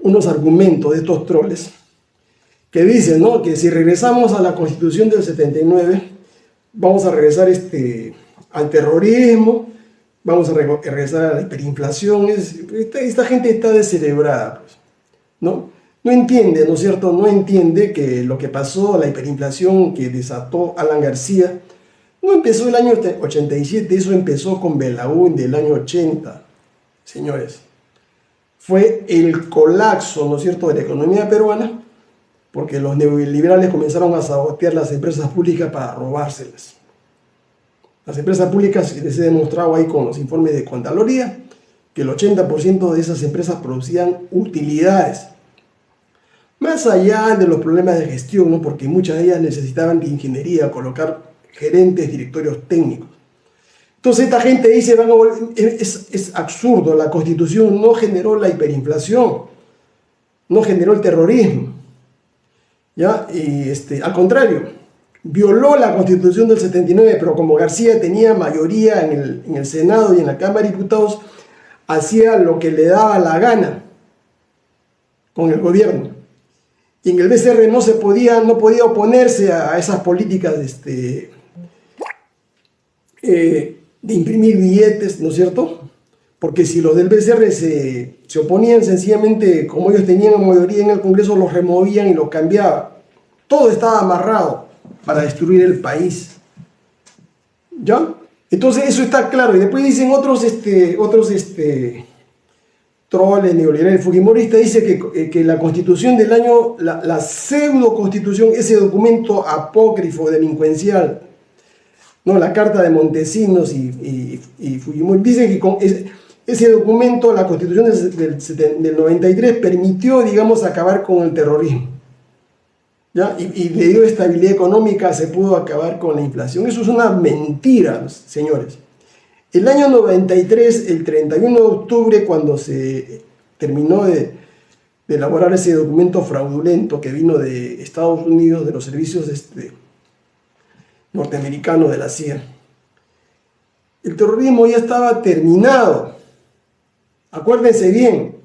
unos argumentos de estos troles que dicen, ¿no?, que si regresamos a la Constitución del 79, vamos a regresar al terrorismo, vamos a regresar a la hiperinflación. Esta gente está descerebrada, pues, ¿no? No entiende, ¿no es cierto? No entiende que lo que pasó, la hiperinflación que desató Alan García, no empezó el año 87, eso empezó con Belaúnde del año 80, señores. Fue el colapso, ¿no es cierto?, de la economía peruana, porque los neoliberales comenzaron a sabotear las empresas públicas para robárselas. Las empresas públicas, les he demostrado ahí con los informes de Contraloría, que el 80% de esas empresas producían utilidades. Más allá de los problemas de gestión, ¿no?, porque muchas de ellas necesitaban de ingeniería, colocar gerentes, directorios técnicos. Entonces esta gente dice, es absurdo, la Constitución no generó la hiperinflación, no generó el terrorismo, ¿ya? Y al contrario, violó la Constitución del 79, pero como García tenía mayoría en el Senado y en la Cámara de Diputados, hacía lo que le daba la gana con el gobierno. Y en el BCR no podía oponerse a esas políticas de imprimir billetes, ¿no es cierto? Porque si los del BCR se oponían, sencillamente, como ellos tenían mayoría en el Congreso, los removían y los cambiaban. Todo estaba amarrado para destruir el país, ¿ya? Entonces eso está claro. Y después dicen otros troles neoliberales fujimoristas, dice que la Constitución del año, la pseudo Constitución, ese documento apócrifo delincuencial, ¿no?, la Carta de Montesinos y Fujimori, dicen que con ese documento, la Constitución del 93, permitió, digamos, acabar con el terrorismo, ¿ya? Y le dio estabilidad económica, se pudo acabar con la inflación. Eso es una mentira, señores. El año 93, el 31 de octubre, cuando se terminó de elaborar ese documento fraudulento que vino de Estados Unidos, de los servicios norteamericanos de la CIA, el terrorismo ya estaba terminado. Acuérdense bien,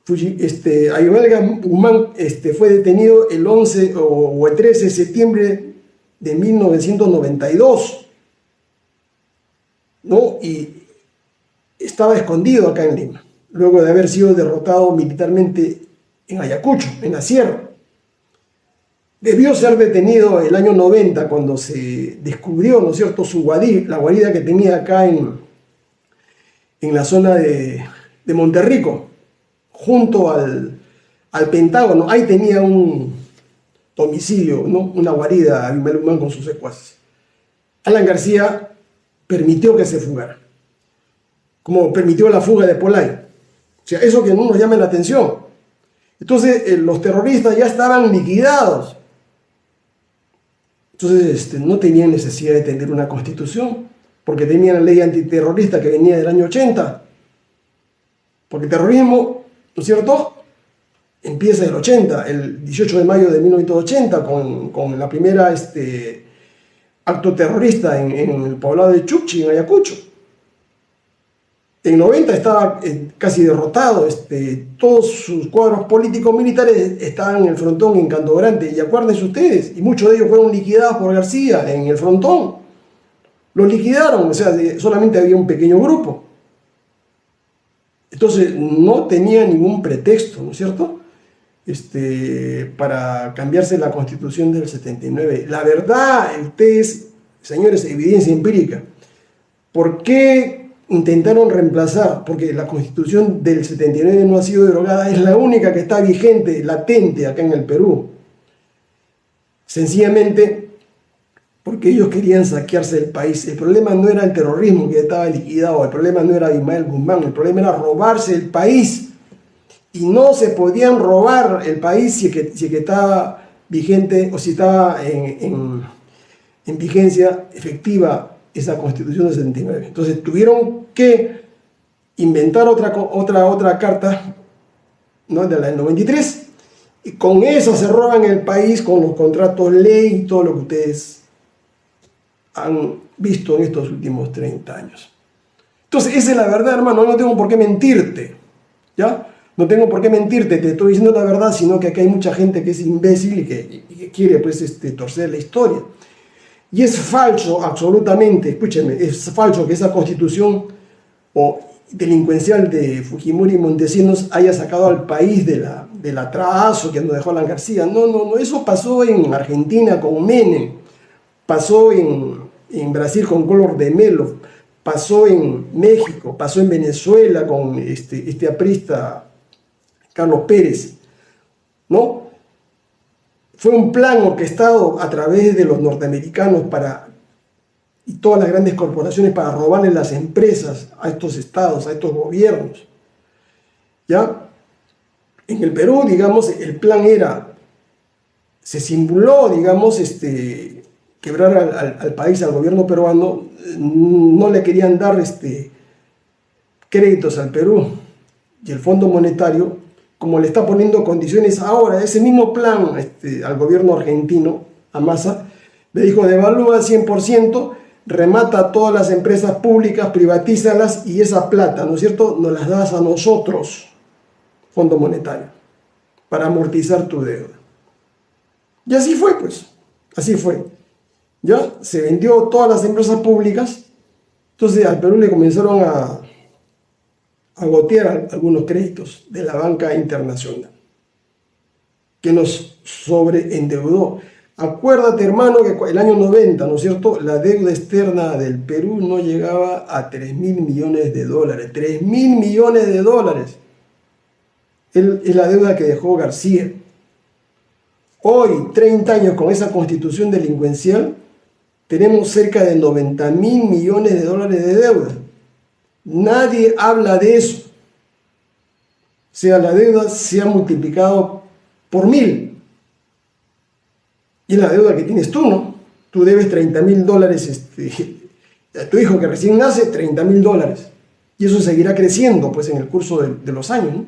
Ayohel Guzmán fue detenido el 11 o el 13 de septiembre de 1992, ¿no? Y estaba escondido acá en Lima, luego de haber sido derrotado militarmente en Ayacucho, en la sierra. Debió ser detenido el año 90, cuando se descubrió, ¿no es cierto?, la guarida que tenía acá en la zona de Monterrico, junto al Pentágono. Ahí tenía un domicilio, ¿no?, una guarida, Ayohel Guzmán con sus secuaces. Alan García permitió que se fugara, como permitió la fuga de Polay. O sea, eso que no nos llama la atención. Entonces, los terroristas ya estaban liquidados. Entonces, no tenían necesidad de tener una constitución, porque tenían la ley antiterrorista que venía del año 80. Porque el terrorismo, ¿no es cierto?, empieza en el 80, el 18 de mayo de 1980, con la primera acto terrorista en el poblado de Chukchi, en Ayacucho. En 90 estaba casi derrotado, todos sus cuadros políticos militares estaban en el frontón en Canto Grande, y acuérdense ustedes, y muchos de ellos fueron liquidados por García en el frontón. Los liquidaron, o sea, solamente había un pequeño grupo. Entonces no tenía ningún pretexto, ¿no es cierto?, para cambiarse la Constitución del 79. La verdad, ustedes, señores, evidencia empírica. ¿Por qué intentaron reemplazar? Porque la Constitución del 79 no ha sido derogada, es la única que está vigente, latente acá en el Perú. Sencillamente porque ellos querían saquearse el país. El problema no era el terrorismo que estaba liquidado, el problema no era Ayohel Guzmán, el problema era robarse el país. Y no se podían robar el país si es que estaba vigente, o si estaba en vigencia efectiva esa Constitución del 79. Entonces tuvieron que inventar otra carta, ¿no?, de la del 93, y con eso se roban el país, con los contratos ley y todo lo que ustedes han visto en estos últimos 30 años. Entonces esa es la verdad, hermano, no tengo por qué mentirte, ¿ya? No tengo por qué mentirte, te estoy diciendo la verdad, sino que aquí hay mucha gente que es imbécil y que quiere pues, torcer la historia. Y es falso, absolutamente, escúcheme, es falso que esa constitución delincuencial de Fujimori y Montesinos haya sacado al país del atraso que nos dejó Alan García. No, no, no, eso pasó en Argentina con Menem, pasó en Brasil con Collor de Mello, pasó en México, pasó en Venezuela con este aprista Carlos Pérez, ¿no? Fue un plan orquestado a través de los norteamericanos y todas las grandes corporaciones para robarle las empresas a estos estados, a estos gobiernos. ¿Ya? En el Perú, digamos, el plan se simuló, digamos, quebrar al país, al gobierno peruano. No le querían dar créditos al Perú, y el Fondo Monetario, como le está poniendo condiciones ahora, ese mismo plan al gobierno argentino, a Massa, le dijo: devalúa 100%, remata todas las empresas públicas, privatízalas, y esa plata, ¿no es cierto?, nos las das a nosotros, Fondo Monetario, para amortizar tu deuda. Y así fue, pues, así fue. Ya se vendió todas las empresas públicas, entonces al Perú le comenzaron a gotear algunos créditos de la banca internacional, que nos sobreendeudó. Acuérdate, hermano, que el año 90, ¿no es cierto?, la deuda externa del Perú no llegaba a 3.000 millones de dólares. 3.000 millones de dólares es la deuda que dejó García. Hoy, 30 años con esa constitución delincuencial, tenemos cerca de 90.000 millones de dólares de deuda. Nadie habla de eso. O sea, la deuda se ha multiplicado por 1.000. Y la deuda que tienes tú, ¿no? Tú debes 30.000 dólares a tu hijo que recién nace, 30.000 dólares. Y eso seguirá creciendo, pues, en el curso de los años,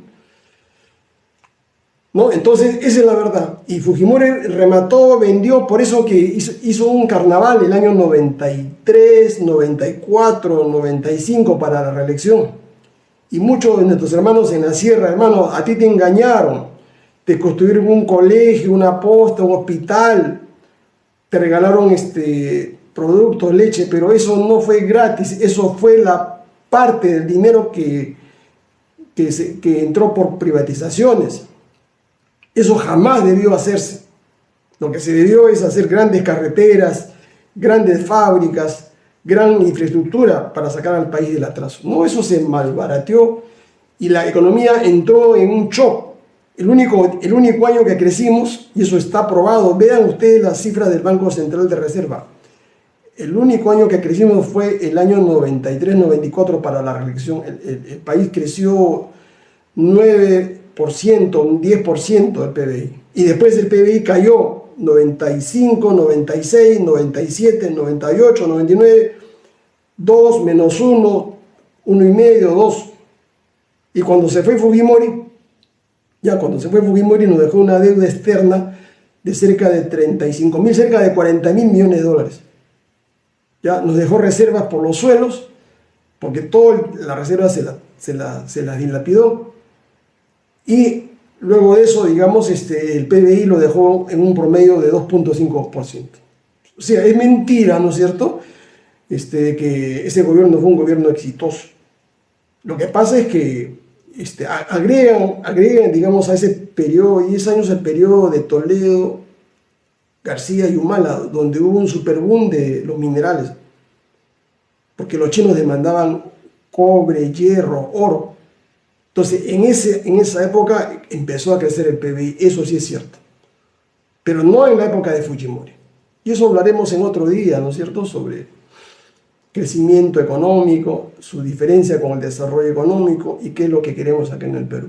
¿no? Entonces, esa es la verdad. Y Fujimori remató, vendió, por eso que hizo un carnaval el año 93, 94, 95 para la reelección. Y muchos de nuestros hermanos en la sierra, hermano, a ti te engañaron. Te construyeron un colegio, una posta, un hospital, te regalaron productos, leche, pero eso no fue gratis, eso fue la parte del dinero que entró por privatizaciones. Eso jamás debió hacerse. Lo que se debió es hacer grandes carreteras, grandes fábricas, gran infraestructura para sacar al país del atraso. No, eso se malbarateó y la economía entró en un shock. El único año que crecimos, y eso está probado, vean ustedes las cifras del Banco Central de Reserva, el único año que crecimos fue el año 93-94 para la reelección. El país creció 9%, un 10% del PBI. Y después el PBI cayó 95, 96, 97, 98, 99, 2, menos 1, 1,5, 2. Y cuando se fue Fujimori, nos dejó una deuda externa de cerca de 35.000, cerca de 40.000 millones de dólares. Ya nos dejó reservas por los suelos, porque toda la reserva se las dilapidó. Y luego de eso, digamos, el PBI lo dejó en un promedio de 2.5%. O sea, es mentira, ¿no es cierto?, que ese gobierno fue un gobierno exitoso. Lo que pasa es que agregan, digamos, a ese periodo, 10 años, el periodo de Toledo, García y Humala, donde hubo un superboom de los minerales, porque los chinos demandaban cobre, hierro, oro. Entonces, en esa época empezó a crecer el PBI, eso sí es cierto, pero no en la época de Fujimori. Y eso hablaremos en otro día, ¿no es cierto?, sobre crecimiento económico, su diferencia con el desarrollo económico y qué es lo que queremos acá en el Perú.